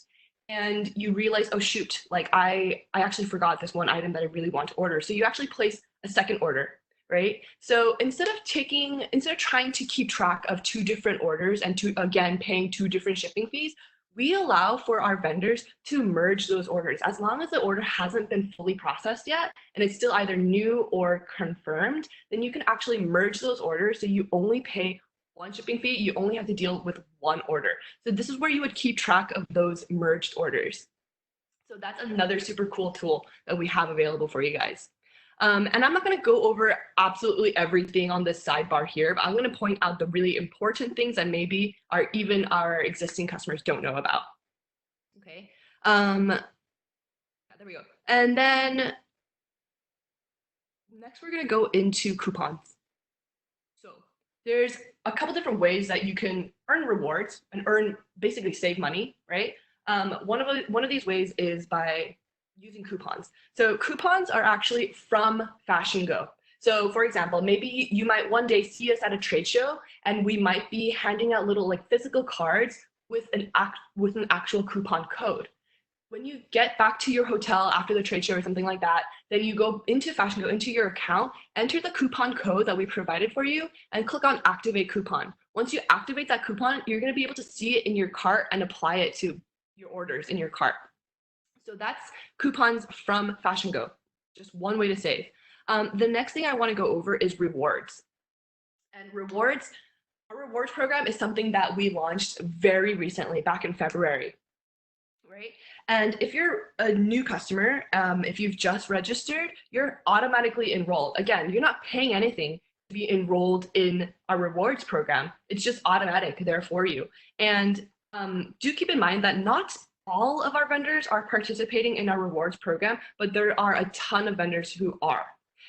and you realize, oh shoot, like I actually forgot this one item that I really want to order. So you actually place a second order, right? So instead of trying to keep track of two different orders and again paying two different shipping fees, we allow for our vendors to merge those orders. As long as the order hasn't been fully processed yet and it's still either new or confirmed, then you can actually merge those orders so you only pay one shipping fee, you only have to deal with one order. So this is where you would keep track of those merged orders. So that's another super cool tool that we have available for you guys. And I'm not going to go over absolutely everything on this sidebar here, but I'm going to point out the really important things that maybe even our existing customers don't know about. Okay. There we go. And then next we're going to go into coupons. So there's a couple different ways that you can earn rewards and basically save money, right? One of these ways is by using coupons. So coupons are actually from FashionGo. So for example, maybe you might one day see us at a trade show and we might be handing out little like physical cards with an actual coupon code. When you get back to your hotel after the trade show or something like that, then you go into FashionGo, into your account, enter the coupon code that we provided for you, and click on Activate Coupon. Once you activate that coupon, you're going to be able to see it in your cart and apply it to your orders in your cart. So that's coupons from FashionGo, just one way to save. The next thing I want to go over is rewards. And our rewards program is something that we launched very recently, back in February, right? And if you're a new customer, if you've just registered, you're automatically enrolled. Again, you're not paying anything to be enrolled in our rewards program. It's just automatic there for you. And do keep in mind that not all of our vendors are participating in our rewards program, but there are a ton of vendors who are.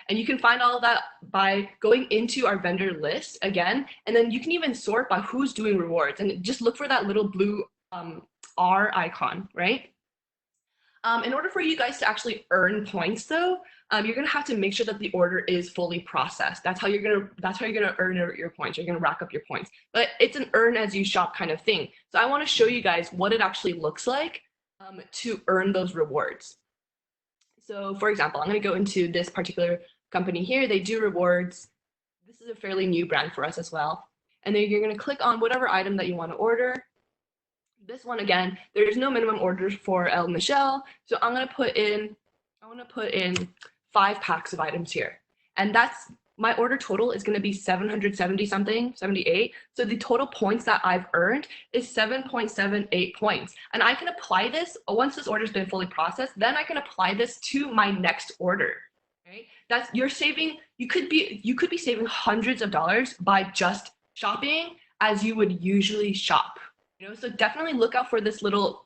And you can find all of that by going into our vendor list again, and then you can even sort by who's doing rewards and just look for that little blue R icon, right? In order for you guys to actually earn points though, you're gonna have to make sure that the order is fully processed. That's how you're gonna earn your points. You're gonna rack up your points. But it's an earn as you shop kind of thing. So I wanna show you guys what it actually looks like to earn those rewards. So for example, I'm gonna go into this particular company here. They do rewards. This is a fairly new brand for us as well. And then you're gonna click on whatever item that you wanna order. This one again, there's no minimum orders for El Michelle, so I want to put in 5 packs of items here, and that's my order total is going to be 770 something, 78. So the total points that I've earned is 7.78 points. And I can apply this once this order's been fully processed, then I can apply this to my next order. Right? That's you're saving, you could be saving hundreds of dollars by just shopping as you would usually shop. So definitely look out for this little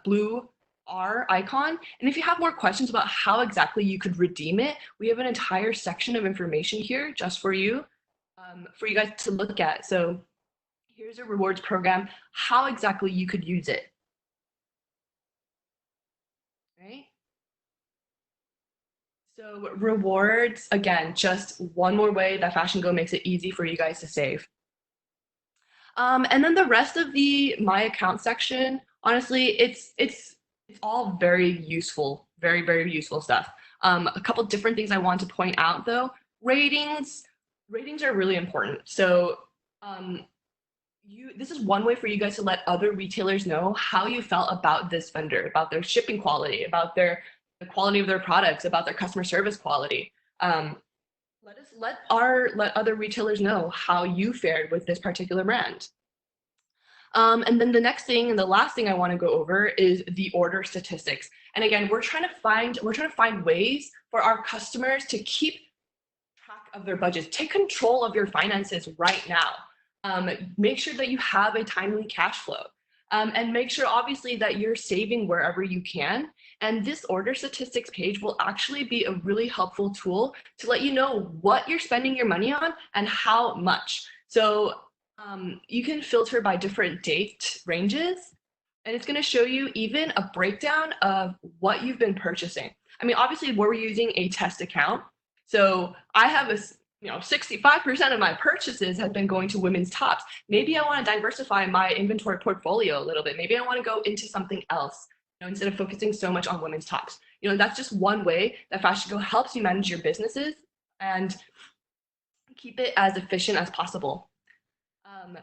blue R icon. And if you have more questions about how exactly you could redeem it, we have an entire section of information here just for you guys to look at. So here's a rewards program, how exactly you could use it. Right? So rewards, again, just one more way that FashionGo makes it easy for you guys to save. And then the rest of the My Account section, honestly, it's all very useful, very, very useful stuff. A couple different things I want to point out though. Ratings are really important. So this is one way for you guys to let other retailers know how you felt about this vendor, about their shipping quality, about the quality of their products, about their customer service quality. Let other retailers know how you fared with this particular brand. And then the next thing and the last thing I want to go over is the order statistics. And again, we're trying to find ways for our customers to keep track of their budgets, take control of your finances right now. Make sure that you have a timely cash flow. And make sure obviously that you're saving wherever you can. And this order statistics page will actually be a really helpful tool to let you know what you're spending your money on and how much. So you can filter by different date ranges, and it's going to show you even a breakdown of what you've been purchasing. I mean, obviously we're using a test account. So I have 65% of my purchases have been going to women's tops. Maybe I want to diversify my inventory portfolio a little bit. Maybe I want to go into something else, instead of focusing so much on women's tops. That's just one way that FashionGo helps you manage your businesses and keep it as efficient as possible.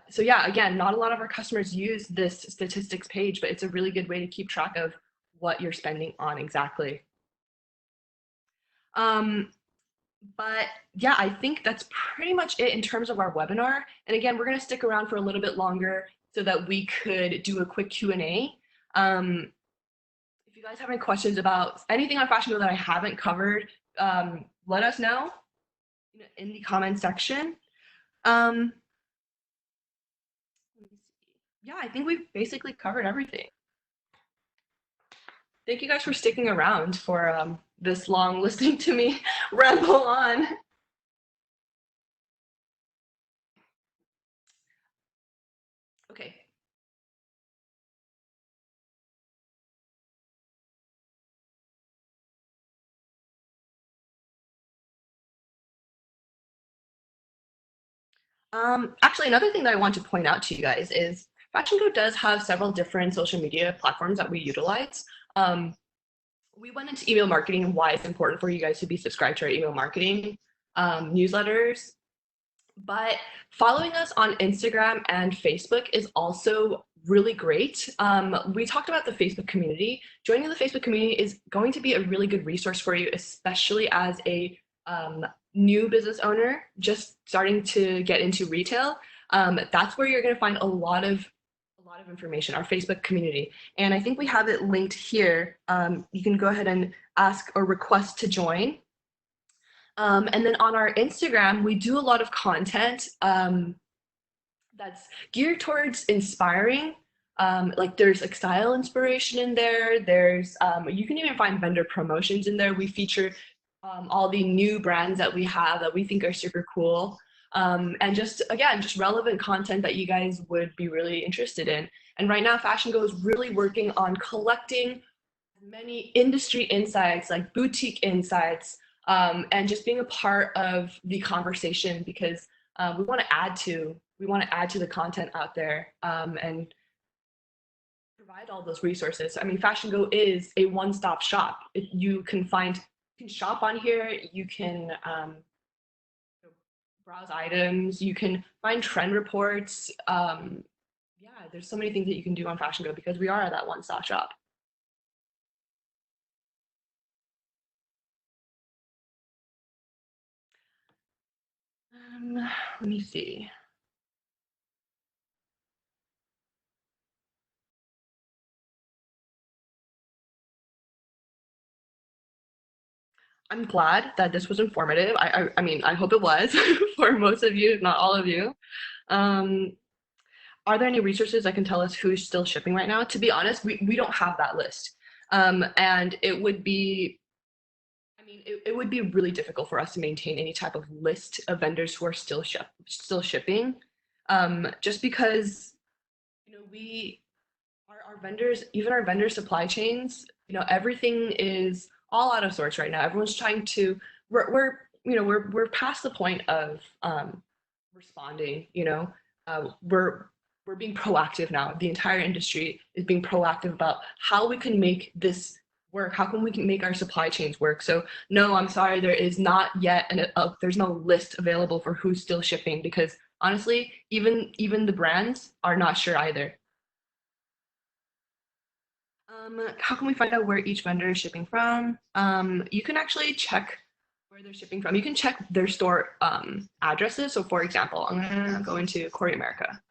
So yeah, again, not a lot of our customers use this statistics page, but it's a really good way to keep track of what you're spending on exactly. But yeah, I think that's pretty much it in terms of our webinar. And again, we're going to stick around for a little bit longer so that we could do a quick Q&A. If you guys have any questions about anything on FashionGo that I haven't covered, let us know in the comment section. Yeah, I think we've basically covered everything. Thank you guys for sticking around for this long, listening to me ramble on. Okay. Actually, another thing that I want to point out to you guys is FashionGo does have several different social media platforms that we utilize. We went into email marketing and why it's important for you guys to be subscribed to our email marketing newsletters. But following us on Instagram and Facebook is also really great. We talked about the Facebook community. Joining the Facebook community is going to be a really good resource for you, especially as a new business owner just starting to get into retail. That's where you're going to find a lot of information, our Facebook community. And I think we have it linked here. You can go ahead and ask or request to join. And then on our Instagram, we do a lot of content that's geared towards inspiring. Like there's like style inspiration in there. There's you can even find vendor promotions in there. We feature all the new brands that we have that we think are super cool. And just relevant content that you guys would be really interested in. And right now, FashionGo is really working on collecting many industry insights, like boutique insights, and just being a part of the conversation because we want to add to the content out there and provide all those resources. I mean, FashionGo is a one-stop shop. You can shop on here. You can browse items. You can find trend reports. Yeah, there's so many things that you can do on FashionGo because we are that one-stop shop. Let me see. I'm glad that this was informative. I mean, I hope it was for most of you, if not all of you. Um, are there any resources that can tell us who's still shipping right now? To be honest, we don't have that list. And it would be, I mean, it would be really difficult for us to maintain any type of list of vendors who are still shipping. Just because, we our vendors, even our vendor supply chains, everything is all out of sorts right now. Everyone's trying to, we're past the point of responding, we're being proactive now. The entire industry is being proactive about how we can make this work. How can we can make our supply chains work? So no, I'm sorry, there is not yet there's no list available for who's still shipping because honestly, even the brands are not sure either. How can we find out where each vendor is shipping from? You can actually check where they're shipping from. You can check their store addresses. So, for example, I'm gonna go into Corey America,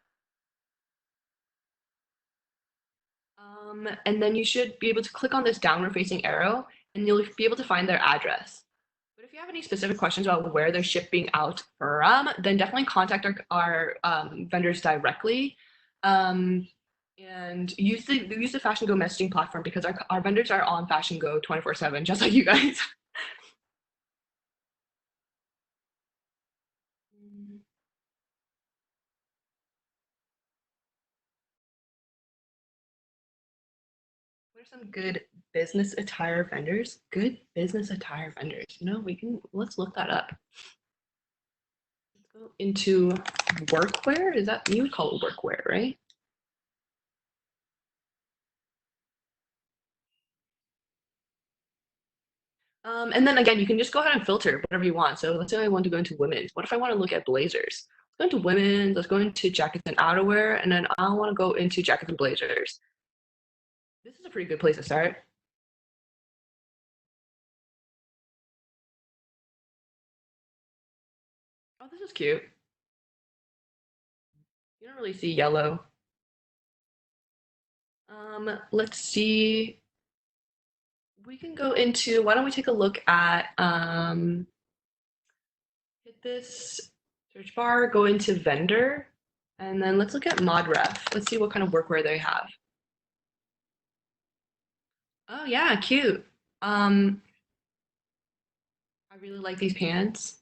and then you should be able to click on this downward-facing arrow, and you'll be able to find their address. But if you have any specific questions about where they're shipping out from, then definitely contact our vendors directly. Um, and use the FashionGo messaging platform because our vendors are on FashionGo 24/7, just like you guys. What are some good business attire vendors? Good business attire vendors. Let's look that up. Let's go into workwear. Is that, you would call it workwear, right? And then again, you can just go ahead and filter whatever you want. So let's say I want to go into women's. What if I want to look at blazers? Let's go into women's. Let's go into jackets and outerwear, and then I want to go into jackets and blazers. This is a pretty good place to start. Oh, this is cute. You don't really see yellow. Let's see. We can go into, why don't we take a look at, hit this search bar, go into vendor, and then let's look at ModRef. Let's see what kind of workwear they have. Oh yeah, cute. Um, I really like these pants.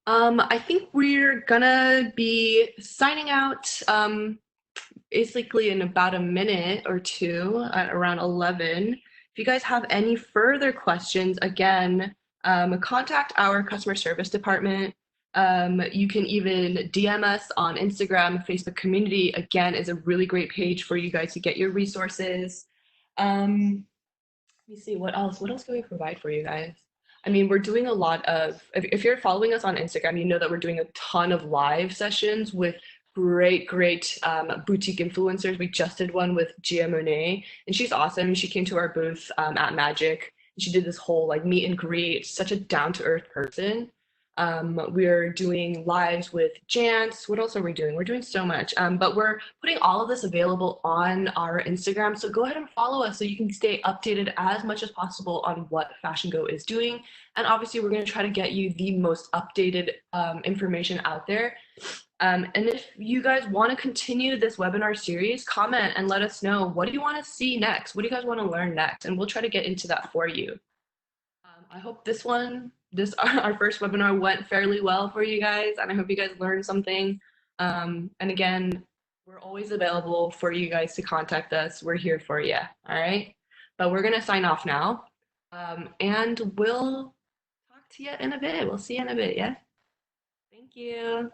I think we're gonna be signing out basically in about a minute or two at around 11. If you guys have any further questions, again, contact our customer service department. You can even DM us on Instagram. Facebook community, again, is a really great page for you guys to get your resources. Um, Let me see what else. What else can we provide for you guys? I mean, we're doing a lot of. If you're following us on Instagram, you know that we're doing a ton of live sessions with great boutique influencers. We just did one with Gia Monet, and she's awesome. She came to our booth at Magic. And she did this whole like meet and greet. Such a down to earth person. We're doing lives with Jance. What else are we doing? We're doing so much. But we're putting all of this available on our Instagram. So go ahead and follow us so you can stay updated as much as possible on what FashionGo is doing. And obviously, we're going to try to get you the most updated information out there. And if you guys want to continue this webinar series, comment and let us know, what do you want to see next? What do you guys want to learn next? And we'll try to get into that for you. I hope this our first webinar went fairly well for you guys, and I hope you guys learned something. And again, we're always available for you guys to contact us. We're here for you. All right. But we're gonna sign off now, and we'll talk to you in a bit. We'll see you in a bit. Yeah. Thank you.